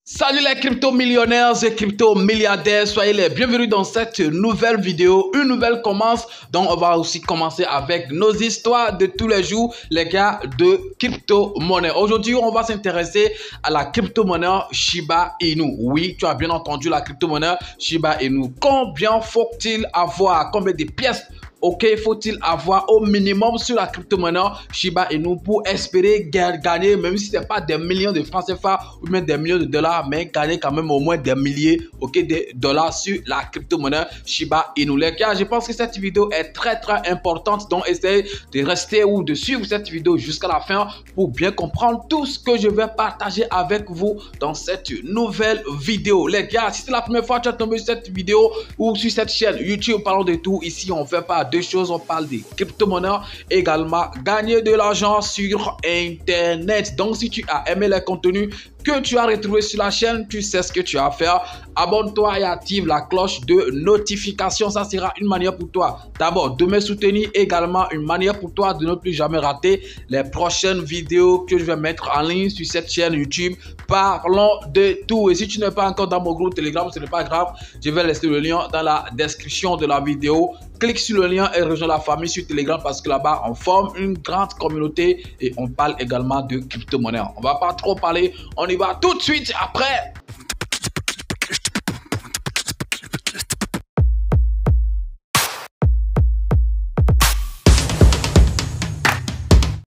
Salut les crypto-millionnaires et crypto-milliardaires, soyez les bienvenus dans cette nouvelle vidéo. Une nouvelle commence, donc on va aussi commencer avec nos histoires de tous les jours, les gars, de crypto-monnaie. Aujourd'hui, on va s'intéresser à la crypto-monnaie Shiba Inu. Oui, tu as bien entendu la crypto-monnaie Shiba Inu. Combien faut-il avoir? Combien de pièces faut-il avoir au minimum sur la crypto-monnaie Shiba Inu pour espérer gagner, même si ce n'est pas des millions de francs CFA ou même des millions de dollars, mais gagner quand même au moins des milliers de dollars sur la crypto-monnaie Shiba Inu. Les gars, je pense que cette vidéo est très importante, donc essayez de rester ou de suivre cette vidéo jusqu'à la fin pour bien comprendre tout ce que je vais partager avec vous dans cette nouvelle vidéo. Les gars, si c'est la première fois que tu es tombé sur cette vidéo ou sur cette chaîne YouTube, parlons de tout. Ici, on fait pas deux choses, on parle des crypto-monnaies, également gagner de l'argent sur internet. Donc si tu as aimé les contenus que tu as retrouvé sur la chaîne, tu sais ce que tu as à faire. Abonne-toi et active la cloche de notification. Ça sera une manière pour toi d'abord de me soutenir, également une manière pour toi de ne plus jamais rater les prochaines vidéos que je vais mettre en ligne sur cette chaîne YouTube. Parlons de tout. Et si tu n'es pas encore dans mon groupe Telegram, ce n'est pas grave, je vais laisser le lien dans la description de la vidéo. Clique sur le lien et rejoins la famille sur Telegram parce que là-bas, on forme une grande communauté et on parle également de crypto-monnaie. On va pas trop parler, on y va tout de suite après.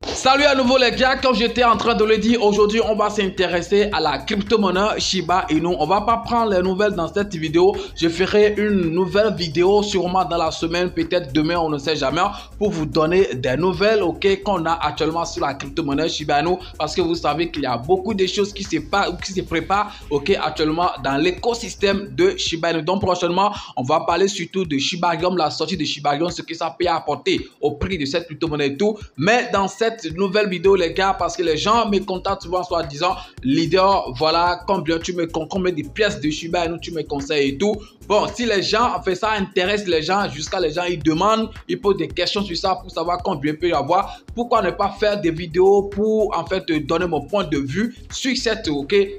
Salut à nouveau les gars, comme j'étais en train de le dire, aujourd'hui on va s'intéresser à la crypto-monnaie Shiba Inu. On va pas prendre les nouvelles dans cette vidéo, je ferai une nouvelle vidéo sûrement dans la semaine, peut-être demain, on ne sait jamais, pour vous donner des nouvelles qu'on a actuellement sur la crypto-monnaie Shiba Inu, parce que vous savez qu'il y a beaucoup de choses qui se préparent actuellement dans l'écosystème de Shiba Inu. Donc prochainement, on va parler surtout de Shibarium, la sortie de Shibarium, ce que ça peut apporter au prix de cette crypto-monnaie et tout. Mais dans cette nouvelle vidéo les gars, parce que les gens me contactent souvent soit disant leader, voilà combien de pièces de Shiba Inu tu me conseilles et tout. Bon, si les gens, en fait, ça intéresse les gens, jusqu'à les gens, ils demandent, ils posent des questions sur ça pour savoir combien il peut y avoir. Pourquoi ne pas faire des vidéos pour, en fait, donner mon point de vue sur cette,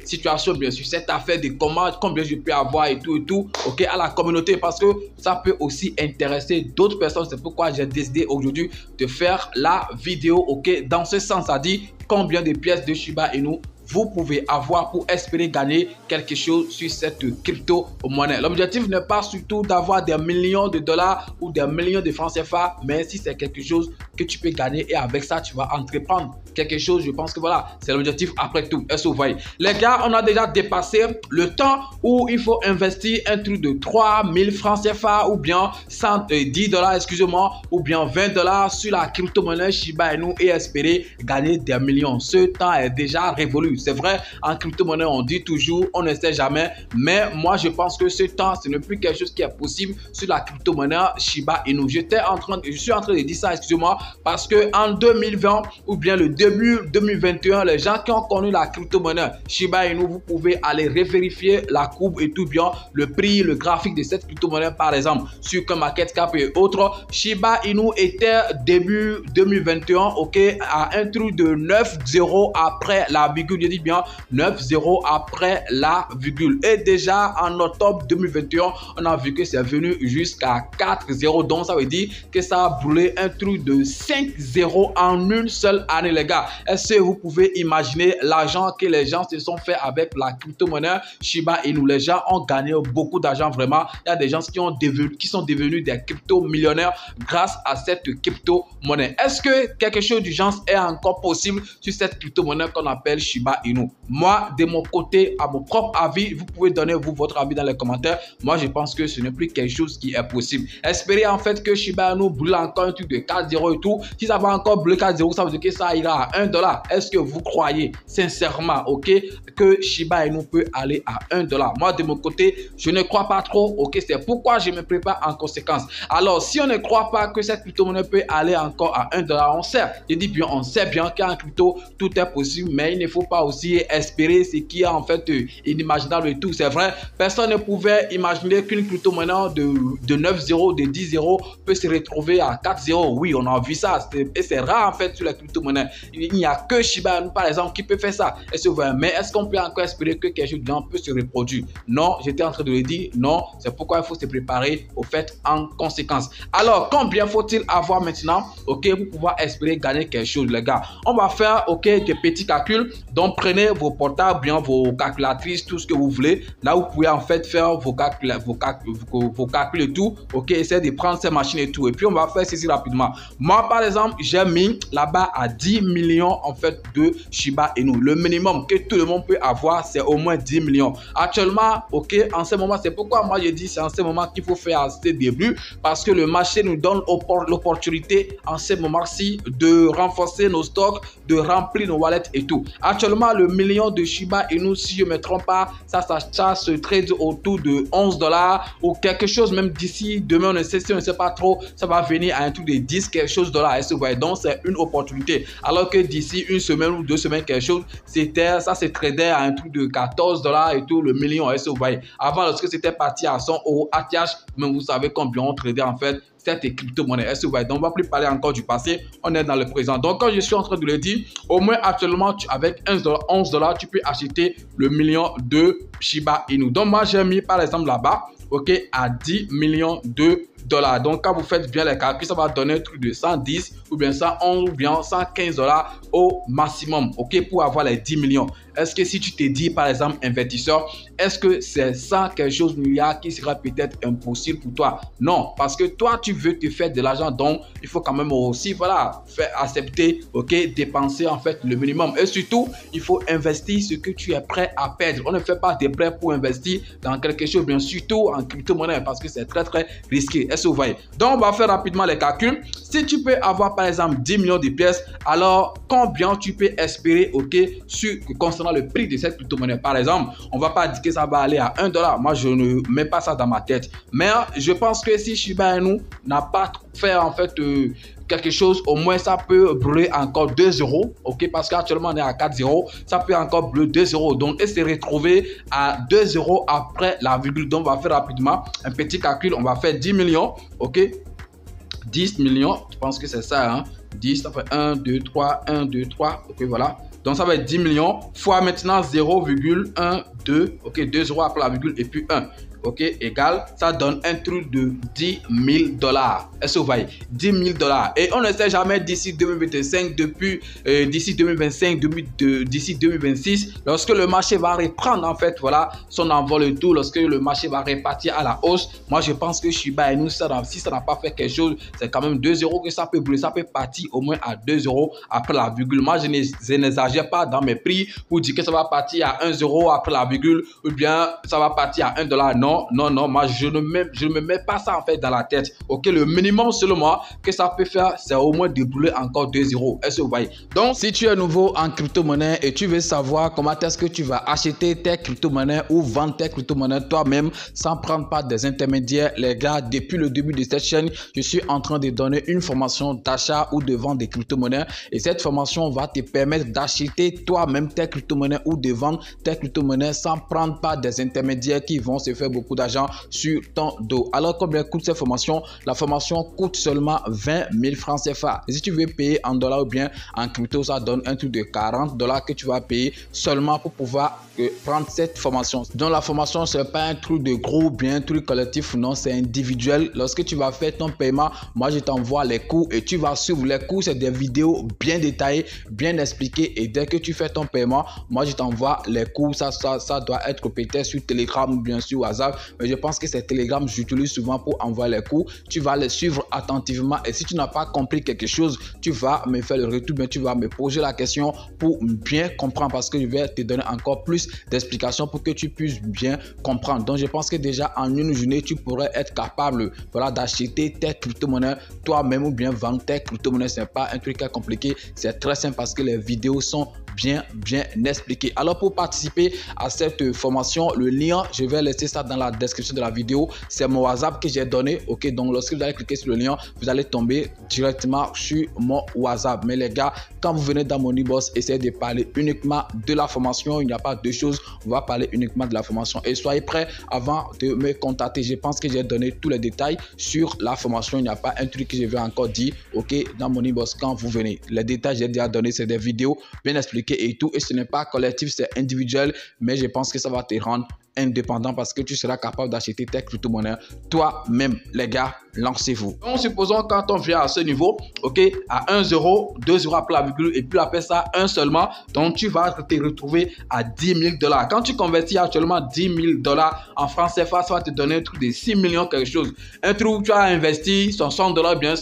situation, bien sûr, cette affaire de combien je peux avoir et tout, à la communauté, parce que ça peut aussi intéresser d'autres personnes. C'est pourquoi j'ai décidé aujourd'hui de faire la vidéo, dans ce sens, à dire combien de pièces de Shiba Inu vous pouvez avoir pour espérer gagner quelque chose sur cette crypto-monnaie. L'objectif n'est pas surtout d'avoir des millions de dollars ou des millions de francs CFA, mais si c'est quelque chose que tu peux gagner et avec ça, tu vas entreprendre quelque chose, je pense que voilà, c'est l'objectif après tout. Est-ce que vous voyez? Les gars, on a déjà dépassé le temps où il faut investir un truc de 3000 francs CFA ou bien 110 dollars, excusez-moi, ou bien 20 dollars sur la crypto-monnaie Shiba Inu et espérer gagner des millions. Ce temps est déjà révolu. C'est vrai, en crypto-monnaie, on dit toujours, on ne sait jamais. Mais moi, je pense que ce temps, ce n'est plus quelque chose qui est possible sur la crypto-monnaie Shiba Inu. Je suis en train de dire ça, excusez-moi, parce que en 2020 ou bien le début 2021, les gens qui ont connu la crypto-monnaie Shiba Inu, vous pouvez aller revérifier la courbe et tout bien, le prix, le graphique de cette crypto-monnaie, par exemple, sur CoinMarketCap et autres. Shiba Inu était début 2021, à un truc de 9,0 après la virgule. Je dis bien 9,0 après la virgule. Et déjà en octobre 2021, on a vu que c'est venu jusqu'à 4,0. Donc ça veut dire que ça a brûlé un truc de 5,0 en une seule année, les gars. Est-ce que vous pouvez imaginer l'argent que les gens se sont fait avec la crypto-monnaie Shiba Inu? Les gens ont gagné beaucoup d'argent, vraiment. Il y a des gens qui sont devenus des crypto-millionnaires grâce à cette crypto-monnaie. Est-ce que quelque chose du genre est encore possible sur cette crypto-monnaie qu'on appelle Shiba Inu? Moi, de mon côté, à mon propre avis, vous pouvez donner votre avis dans les commentaires. Moi, je pense que ce n'est plus quelque chose qui est possible. Espérez en fait que Shiba Inu brûle encore un truc de 4,0 et tout. Si ça va encore brûler 4,0, ça veut dire que ça ira à 1 dollar. Est-ce que vous croyez sincèrement, que Shiba Inu peut aller à 1 dollar? Moi, de mon côté, je ne crois pas trop, c'est pourquoi je me prépare en conséquence. Alors, si on ne croit pas que cette crypto-monnaie peut aller encore à 1 dollar, on sait. Je dis bien, on sait bien qu'en crypto, tout est possible, mais il ne faut pas aussi espérer ce qui est en fait inimaginable et tout. C'est vrai, personne ne pouvait imaginer qu'une crypto-monnaie de 9 zéros, de 10 zéros peut se retrouver à 4 zéros. Oui, on a vu ça et c'est rare en fait sur la crypto-monnaie. Il n'y a que Shiba Inu par exemple qui peut faire ça. Mais est-ce qu'on peut encore espérer que quelque chose de peut se reproduire? Non, j'étais en train de le dire, non. C'est pourquoi il faut se préparer au fait en conséquence. Alors, combien faut-il avoir maintenant, ok, pour pouvoir espérer gagner quelque chose, les gars? On va faire, ok, des petits calculs. Donc, prenez vos portables, bien vos calculatrices, tout ce que vous voulez. Là, vous pouvez en fait faire vos calculs et tout. Ok, essayez de prendre ces machines et tout. Et puis, on va faire ceci rapidement. Moi, par exemple, j'ai mis là-bas à 10 millions en fait de Shiba Inu. Le minimum que tout le monde peut avoir, c'est au moins 10 millions. Actuellement, ok, en ce moment, c'est pourquoi moi je dis c'est en ce moment qu'il faut faire ces débuts, parce que le marché nous donne l'opportunité en ce moment-ci de renforcer nos stocks, de remplir nos wallets et tout. Actuellement, le million de Shiba Inu, si je ne me trompe pas, ça se trade autour de 11 $ ou quelque chose, même d'ici demain, on ne sait pas trop, ça va venir à un truc de 10 quelque chose $. Est-ce que vous voyez? Donc, c'est une opportunité. Alors que d'ici une semaine ou 2 semaines, quelque chose, ça se tradait à un truc de 14 $ et tout, le million. Est-ce que vous voyez? Avant, lorsque c'était parti à 100 € ATH, mais vous savez combien on tradait en fait cette crypto-monnaie. Est-ce que vous voyez? Donc, on ne va plus parler encore du passé, on est dans le présent. Donc, quand je suis en train de le dire, au moins actuellement, avec 11 $, tu peux acheter le million de Shiba Inu. Donc, moi, j'ai mis par exemple là-bas, ok, à 10 millions de $. Donc, quand vous faites bien les calculs, ça va donner un truc de 110 ou bien 111 ou bien 115 $ au maximum, ok, pour avoir les 10 millions. Est-ce que si tu te dis, par exemple, investisseur, est-ce que c'est 100 quelque chose milliards qui sera peut-être impossible pour toi? Non, parce que toi, tu veux te faire de l'argent, donc il faut quand même aussi, voilà, faire accepter, ok, dépenser en fait le minimum. Et surtout, il faut investir ce que tu es prêt à perdre. On ne fait pas des prêts pour investir dans quelque chose, bien surtout en crypto-monnaie, parce que c'est très, très risqué. Est-ce que vous voyez? Donc, on va faire rapidement les calculs. Si tu peux avoir, par exemple, 10 millions de pièces, alors combien tu peux espérer, ok, concernant le prix de cette crypto-monnaie? Par exemple, on va pas dire que ça va aller à 1 $. Moi, je ne mets pas ça dans ma tête. Mais je pense que si Shiba Inu n'a pas fait en fait quelque chose, au moins ça peut brûler encore 2 €, ok, parce qu'actuellement on est à 4 €, ça peut encore brûler 2 €, donc et se retrouver à 2 € après la virgule. Donc on va faire rapidement un petit calcul, on va faire 10 millions, ok, 10 millions, je pense que c'est ça, hein? 10, ça fait 1, 2, 3, 1, 2, 3, ok, voilà. Donc ça va être 10 millions fois maintenant 0,12, ok, 2 € après la virgule et puis 1. Ok, égal, ça donne un truc de 10 000 $. Est-ce que vous voyez? 10 000 $. Et on ne sait jamais d'ici 2025, d'ici 2025, d'ici 2026, lorsque le marché va reprendre en fait, voilà, son envol et tout, lorsque le marché va repartir à la hausse. Moi, je pense que Shiba Inu, si ça n'a pas fait quelque chose, c'est quand même 2 € que ça peut brûler. Ça peut partir au moins à 2 € après la virgule. Moi, je n'exagère pas dans mes prix pour dire que ça va partir à 1 € après la virgule ou bien ça va partir à 1 $. Non, moi je ne me mets pas ça en fait dans la tête. Ok, le minimum selon moi que ça peut faire, c'est au moins de brûler encore 2 €. Est-ce que vous voyez? Donc, si tu es nouveau en crypto-monnaie et tu veux savoir comment est-ce que tu vas acheter tes crypto-monnaies ou vendre tes crypto-monnaies toi-même sans prendre part des intermédiaires, les gars, depuis le début de cette chaîne, je suis en train de donner une formation d'achat ou de vente des crypto-monnaies et cette formation va te permettre d'acheter toi-même tes crypto-monnaies ou de vendre tes crypto-monnaies sans prendre part des intermédiaires qui vont se faire beaucoup d'argent sur ton dos. Alors, combien coûte cette formation? La formation coûte seulement 20 000 francs CFA. Et si tu veux payer en dollars ou bien en crypto, ça donne un truc de 40 $ que tu vas payer seulement pour pouvoir prendre cette formation. Donc, la formation, c'est pas un truc de groupe, bien un truc collectif, non, c'est individuel. Lorsque tu vas faire ton paiement, moi, je t'envoie les cours et tu vas suivre les cours. C'est des vidéos bien détaillées, bien expliquées. Et dès que tu fais ton paiement, moi, je t'envoie les cours. Ça doit être peut-être sur Telegram ou bien sur WhatsApp. Mais je pense que c'est Telegram, j'utilise souvent pour envoyer les cours. Tu vas les suivre attentivement et si tu n'as pas compris quelque chose, tu vas me faire le retour, mais tu vas me poser la question pour bien comprendre parce que je vais te donner encore plus d'explications pour que tu puisses bien comprendre. Donc, je pense que déjà en une journée, tu pourrais être capable, voilà, d'acheter tes crypto-monnaies toi-même ou bien vendre tes crypto-monnaies. Ce n'est pas un truc compliqué, c'est très simple parce que les vidéos sont bien expliqué. Alors pour participer à cette formation, le lien, je vais laisser ça dans la description de la vidéo. C'est mon WhatsApp que j'ai donné. Ok, donc lorsque vous allez cliquer sur le lien, vous allez tomber directement sur mon WhatsApp. Mais les gars, quand vous venez dans mon e-boss, essayez de parler uniquement de la formation. Il n'y a pas deux choses. On va parler uniquement de la formation. Et soyez prêts avant de me contacter. Je pense que j'ai donné tous les détails sur la formation. Il n'y a pas un truc que je vais encore dire. Ok, dans mon e-boss quand vous venez. Les détails j'ai déjà donné, c'est des vidéos bien expliquées et tout. Et ce n'est pas collectif, c'est individuel. Mais je pense que ça va te rendre indépendant parce que tu seras capable d'acheter tes crypto-monnaies toi-même. Les gars, lancez-vous. Donc, supposons quand on vient à ce niveau, ok, à 1 euro, 2 euros après la virgule et puis après ça, un seulement, donc tu vas te retrouver à 10 000 $. Quand tu convertis actuellement 10 000 $ en francs CFA, ça va te donner un truc de 6 millions quelque chose. Un truc où tu as investi 100 $, bien,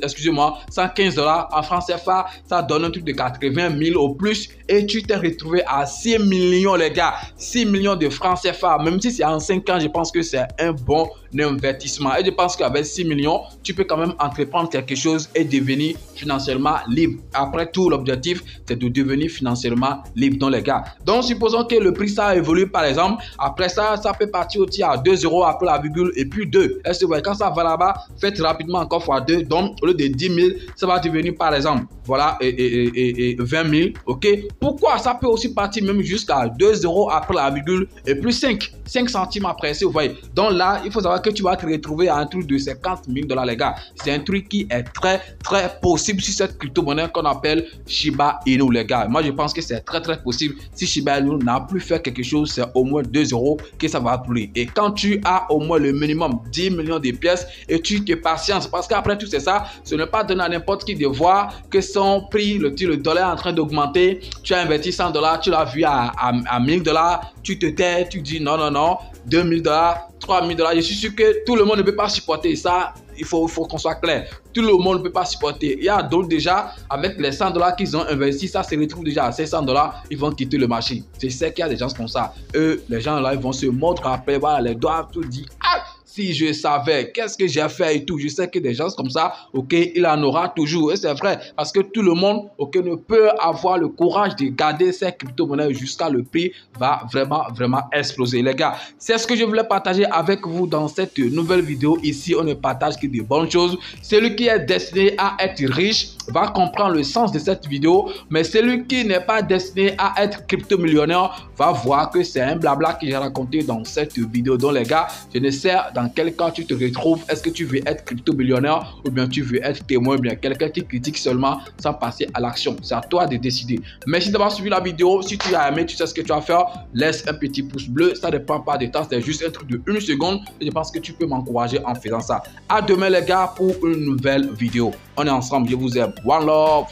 excusez-moi, 115 $ en francs CFA, ça donne un truc de 80 000 au plus et tu t'es retrouvé à 6 millions, les gars. 6 millions de francs CFA. Même si c'est en 5 ans, je pense que c'est un bon investissement. Et je pense qu'avec 6 millions, tu peux quand même entreprendre quelque chose et devenir financièrement libre. Après tout, l'objectif, c'est de devenir financièrement libre, donc les gars. Donc, supposons que le prix, ça a évolué, par exemple. Après ça, ça peut partir aussi à 2 euros après la virgule et puis 2. Est-ce que vous voyez, quand ça va là-bas, faites rapidement encore fois 2. Donc, au lieu de 10 000, ça va devenir, par exemple, voilà, 20 000. OK? Pourquoi? Ça peut aussi partir même jusqu'à 2 euros après la virgule et plus 5 centimes après, si vous voyez. Donc là, il faut savoir que tu vas te retrouver à un truc de 50 000 $, les gars. C'est un truc qui est très possible sur cette crypto-monnaie qu'on appelle Shiba Inu, les gars. Moi, je pense que c'est très possible. Si Shiba Inu n'a plus fait quelque chose, c'est au moins 2 euros que ça va brûler. Et quand tu as au moins le minimum 10 millions de pièces et tu te patientes, parce qu'après tout c'est ça, ce n'est pas donné à n'importe qui de voir que son prix, le dollar est en train d'augmenter. Tu as investi 100 $, tu l'as vu à 1000 $, tu te tais, tu dis non, 2000 $, 3000 $. Je suis sûr que tout le monde ne peut pas supporter ça. Il faut qu'on soit clair. Tout le monde ne peut pas supporter. Il y a d'autres déjà, avec les 100 $ qu'ils ont investi, ça se retrouve déjà à 500 $. Ils vont quitter le marché. Je sais qu'il y a des gens comme ça. Eux, les gens là, ils vont se montrer après, voilà, les doigts, tout dit. Ah, si je savais, qu'est-ce que j'ai fait et tout. Je sais que des gens comme ça, ok, il en aura toujours. Et c'est vrai, parce que tout le monde, ok, ne peut avoir le courage de garder ces crypto-monnaies jusqu'à le prix va vraiment exploser. Les gars, c'est ce que je voulais partager avec vous dans cette nouvelle vidéo. Ici, on ne partage que de bonnes choses. Celui qui est destiné à être riche va comprendre le sens de cette vidéo. Mais celui qui n'est pas destiné à être crypto-millionnaire va voir que c'est un blabla que j'ai raconté dans cette vidéo. Donc les gars, je ne sais dans quel cas tu te retrouves. Est-ce que tu veux être crypto-millionnaire ou bien tu veux être témoin ou bien quelqu'un qui critique seulement sans passer à l'action? C'est à toi de décider. Merci d'avoir suivi la vidéo. Si tu as aimé, tu sais ce que tu vas faire. Laisse un petit pouce bleu. Ça ne prend pas de temps. C'est juste un truc de 1 seconde. Et je pense que tu peux m'encourager en faisant ça. À demain les gars pour une nouvelle vidéo. On est ensemble. Je vous aime. One love.